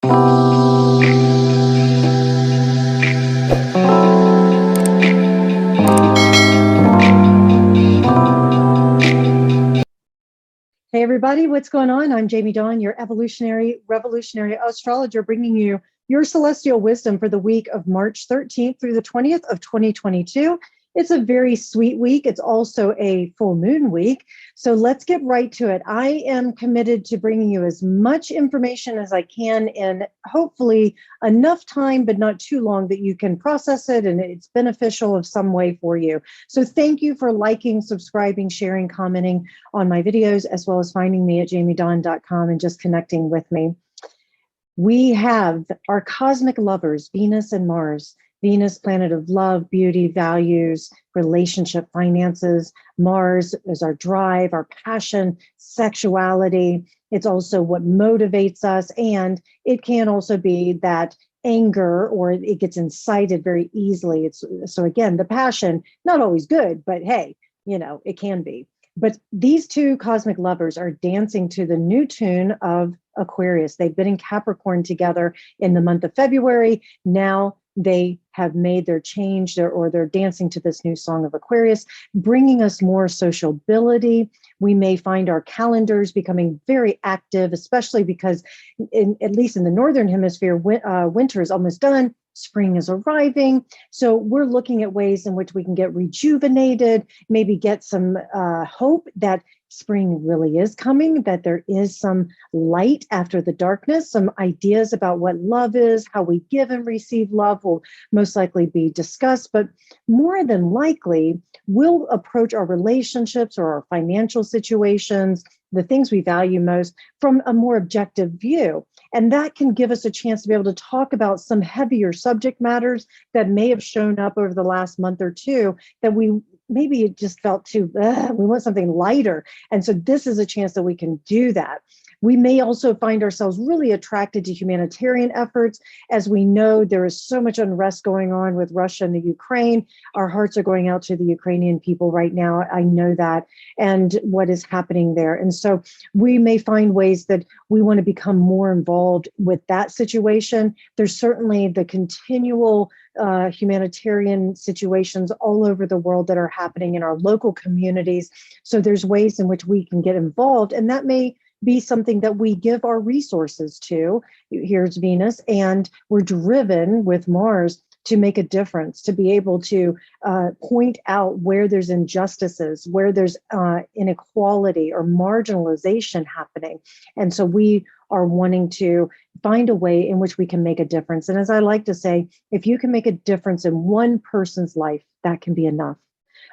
Hey everybody, what's going on? I'm Jamie Dawn, your evolutionary, revolutionary astrologer, bringing you your celestial wisdom for the week of March 13th through the 20th of 2022. It's a very sweet week. It's also a full moon week. So let's get right to it. I am committed to bringing you as much information as I can in hopefully enough time, but not too long that you can process it and it's beneficial of some way for you. So thank you for liking, subscribing, sharing, commenting on my videos, as well as finding me at jamiedawn.com and just connecting with me. We have our cosmic lovers, Venus and Mars. Venus, planet of love, beauty, values, relationship, finances. Mars is our drive, our passion, sexuality. It's also what motivates us. And it can also be that anger, or it gets incited very easily. So again, the passion, not always good, but hey, it can be. But these two cosmic lovers are dancing to the new tune of Aquarius. They've been in Capricorn together in the month of February. Now they have made their change, or they're dancing to this new song of Aquarius, bringing us more sociability. We may find our calendars becoming very active, especially because at least in the Northern Hemisphere, winter is almost done. Spring is arriving. So we're looking at ways in which we can get rejuvenated, maybe get some hope that spring really is coming, that there is some light after the darkness. Some ideas about what love is, how we give and receive love will most likely be discussed, but more than likely, we'll approach our relationships or our financial situations, the things we value most, from a more objective view. And that can give us a chance to be able to talk about some heavier subject matters that may have shown up over the last month or two that we maybe just felt too, we want something lighter. And so this is a chance that we can do that. We may also find ourselves really attracted to humanitarian efforts. As we know, there is so much unrest going on with Russia and the Ukraine. Our hearts are going out to the Ukrainian people right now. I know that, and what is happening there. And so we may find ways that we want to become more involved with that situation. There's certainly the continual humanitarian situations all over the world that are happening in our local communities. So there's ways in which we can get involved, and that may be something that we give our resources to. Here's Venus, and we're driven with Mars to make a difference, to be able to point out where there's injustices, where there's inequality or marginalization happening. And so we are wanting to find a way in which we can make a difference. And as I like to say, if you can make a difference in one person's life, that can be enough.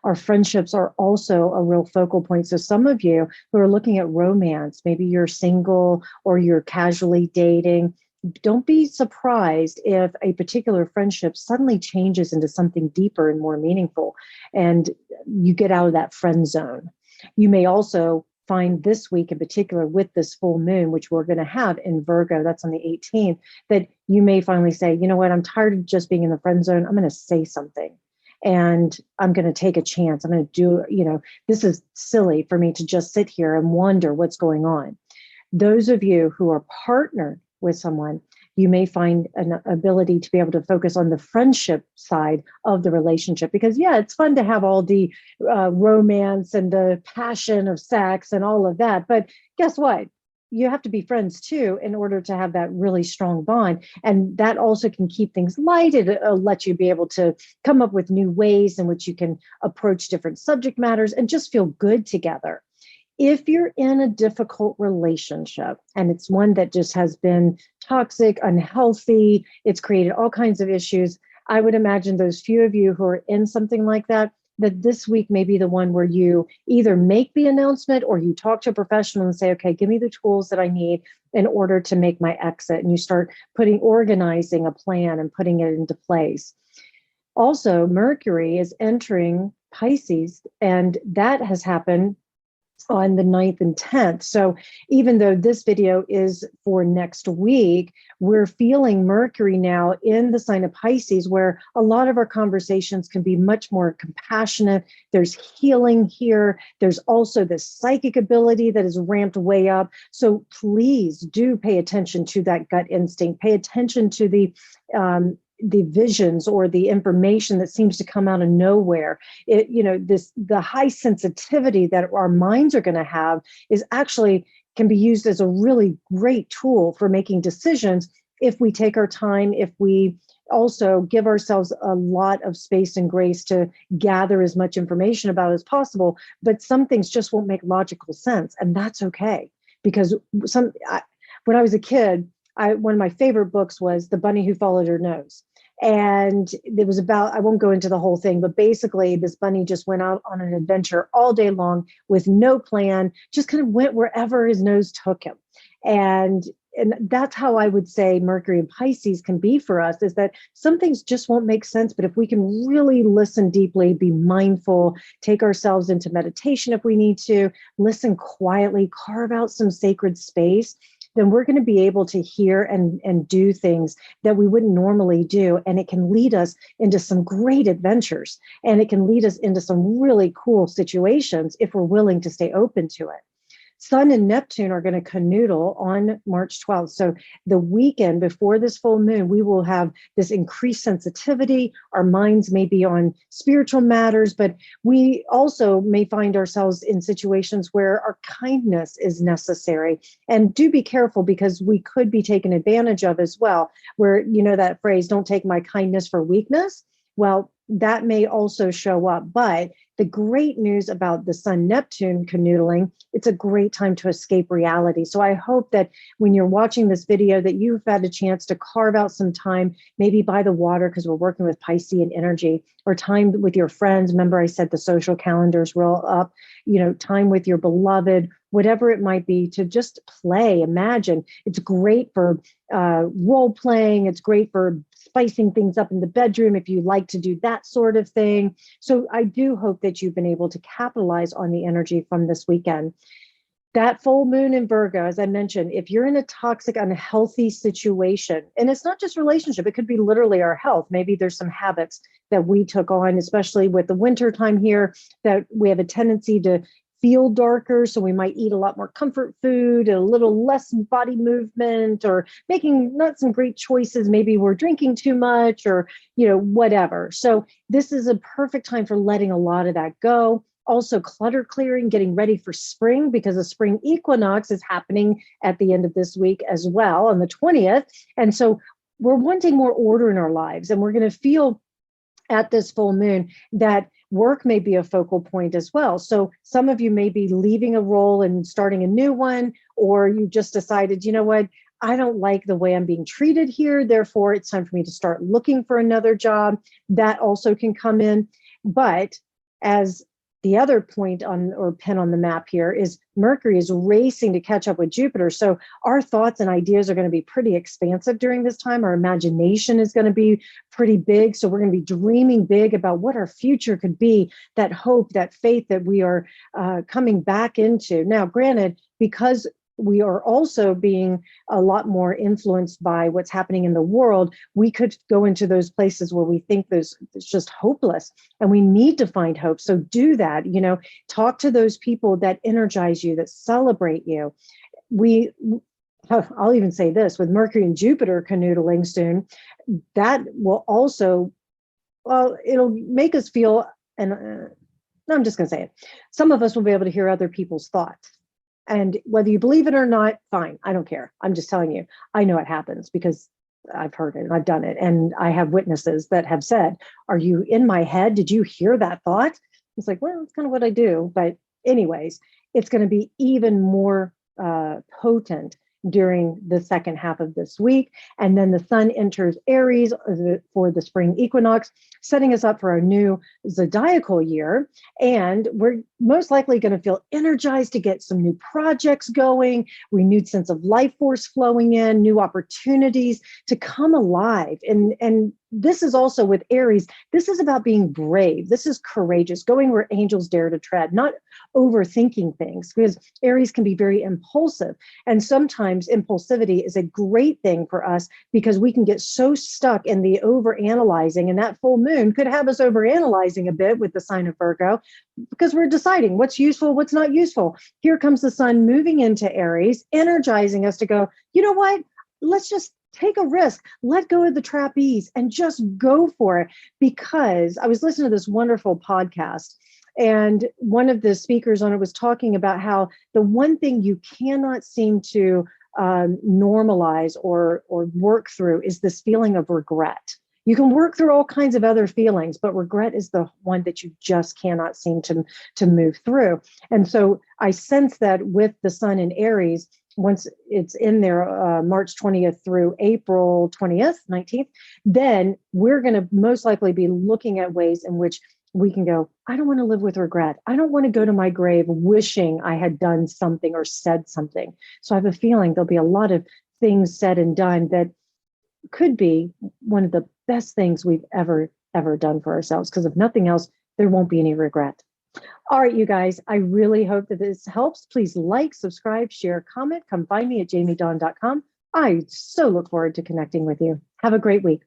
Our friendships are also a real focal point. So some of you who are looking at romance, maybe you're single or you're casually dating, don't be surprised if a particular friendship suddenly changes into something deeper and more meaningful, and you get out of that friend zone. You may also find this week in particular with this full moon, which we're going to have in Virgo, that's on the 18th, that you may finally say, you know what, I'm tired of just being in the friend zone. I'm going to say something. And I'm going to take a chance. I'm going to do, this is silly for me to just sit here and wonder what's going on. Those of you who are partnered with someone, you may find an ability to be able to focus on the friendship side of the relationship, because it's fun to have all the romance and the passion of sex and all of that. But guess what? You have to be friends too in order to have that really strong bond. And that also can keep things light. It'll let you be able to come up with new ways in which you can approach different subject matters and just feel good together. If you're in a difficult relationship and it's one that just has been toxic, unhealthy, it's created all kinds of issues, I would imagine those few of you who are in something like that this week may be the one where you either make the announcement or you talk to a professional and say, okay, give me the tools that I need in order to make my exit. And you start organizing a plan and putting it into place. Also, Mercury is entering Pisces, and that has happened on the 9th and 10th. So even though this video is for next week, we're feeling Mercury now in the sign of Pisces, where a lot of our conversations can be much more compassionate. There's healing here. There's also this psychic ability that is ramped way up. So please do pay attention to that gut instinct. Pay attention to the visions or the information that seems to come out of nowhere. The high sensitivity that our minds are going to have is actually can be used as a really great tool for making decisions if we take our time, if we also give ourselves a lot of space and grace to gather as much information about it as possible. But some things just won't make logical sense, and that's okay. Because when I was a kid, one of my favorite books was The Bunny Who Followed Her Nose. And it was about, I won't go into the whole thing, but basically this bunny just went out on an adventure all day long with no plan, just kind of went wherever his nose took him. And that's how I would say Mercury and Pisces can be for us, is that some things just won't make sense. But if we can really listen deeply, be mindful, take ourselves into meditation if we need to, listen quietly, carve out some sacred space, then we're going to be able to hear and do things that we wouldn't normally do. And it can lead us into some great adventures, and it can lead us into some really cool situations if we're willing to stay open to it. Sun and Neptune are going to canoodle on March 12th. So the weekend before this full moon, we will have this increased sensitivity. Our minds may be on spiritual matters, but we also may find ourselves in situations where our kindness is necessary. And do be careful, because we could be taken advantage of as well, where, you know, that phrase, don't take my kindness for weakness. Well, that may also show up. But the great news about the Sun-Neptune canoodling, it's a great time to escape reality. So I hope that when you're watching this video that you've had a chance to carve out some time, maybe by the water, because we're working with Piscean energy, or time with your friends. Remember, I said the social calendars roll up, time with your beloved, whatever it might be, to just play, imagine. It's great for role playing. It's great for spicing things up in the bedroom if you like to do that sort of thing. So I do hope that you've been able to capitalize on the energy from this weekend. That full moon in Virgo, as I mentioned, if you're in a toxic, unhealthy situation, and it's not just relationship, it could be literally our health. Maybe there's some habits that we took on, especially with the winter time here, that we have a tendency to feel darker. So we might eat a lot more comfort food, a little less body movement, or making not some great choices. Maybe we're drinking too much, or, whatever. So this is a perfect time for letting a lot of that go. Also clutter clearing, getting ready for spring, because the spring equinox is happening at the end of this week as well, on the 20th. And so we're wanting more order in our lives, and we're going to feel at this full moon that work may be a focal point as well. So some of you may be leaving a role and starting a new one, or you just decided, you know what, I don't like the way I'm being treated here, therefore it's time for me to start looking for another job. That also can come in. But as the other point on, or pin on the map here, is Mercury is racing to catch up with Jupiter. So our thoughts and ideas are going to be pretty expansive during this time. Our imagination is going to be pretty big. So we're going to be dreaming big about what our future could be, that hope, that faith that we are coming back into. Now, granted, because we are also being a lot more influenced by what's happening in the world, we could go into those places where we think it's just hopeless, and we need to find hope. So do that, talk to those people that energize you, that celebrate you. I'll even say this, with Mercury and Jupiter canoodling soon, that will also, it'll make us feel, and no, I'm just going to say it. Some of us will be able to hear other people's thoughts. And whether you believe it or not, fine, I don't care. I'm just telling you, I know it happens because I've heard it and I've done it. And I have witnesses that have said, are you in my head? Did you hear that thought? It's like, well, it's kind of what I do. But anyways, it's going to be even more potent during the second half of this week. And then the sun enters Aries for the spring equinox, setting us up for our new zodiacal year. And we're most likely going to feel energized to get some new projects going, renewed sense of life force flowing in, new opportunities to come alive. And this is also with Aries. This is about being brave. This is courageous, going where angels dare to tread, not overthinking things, because Aries can be very impulsive. And sometimes impulsivity is a great thing for us because we can get so stuck in the overanalyzing, and that full moon could have us overanalyzing a bit with the sign of Virgo because we're deciding what's useful, what's not useful. Here comes the sun moving into Aries, energizing us to go, you know what? Let's just take a risk, let go of the trapeze and just go for it. Because I was listening to this wonderful podcast, and one of the speakers on it was talking about how the one thing you cannot seem to normalize or work through is this feeling of regret. You can work through all kinds of other feelings, but regret is the one that you just cannot seem to move through. And so I sense that with the sun in Aries, once it's in there, March 20th through April 20th, 19th, then we're going to most likely be looking at ways in which we can go, I don't want to live with regret. I don't want to go to my grave wishing I had done something or said something. So I have a feeling there'll be a lot of things said and done that could be one of the best things we've ever done for ourselves. Because if nothing else, there won't be any regret. All right, you guys, I really hope that this helps. Please like, subscribe, share, comment. Come find me at jamiedawn.com. I so look forward to connecting with you. Have a great week.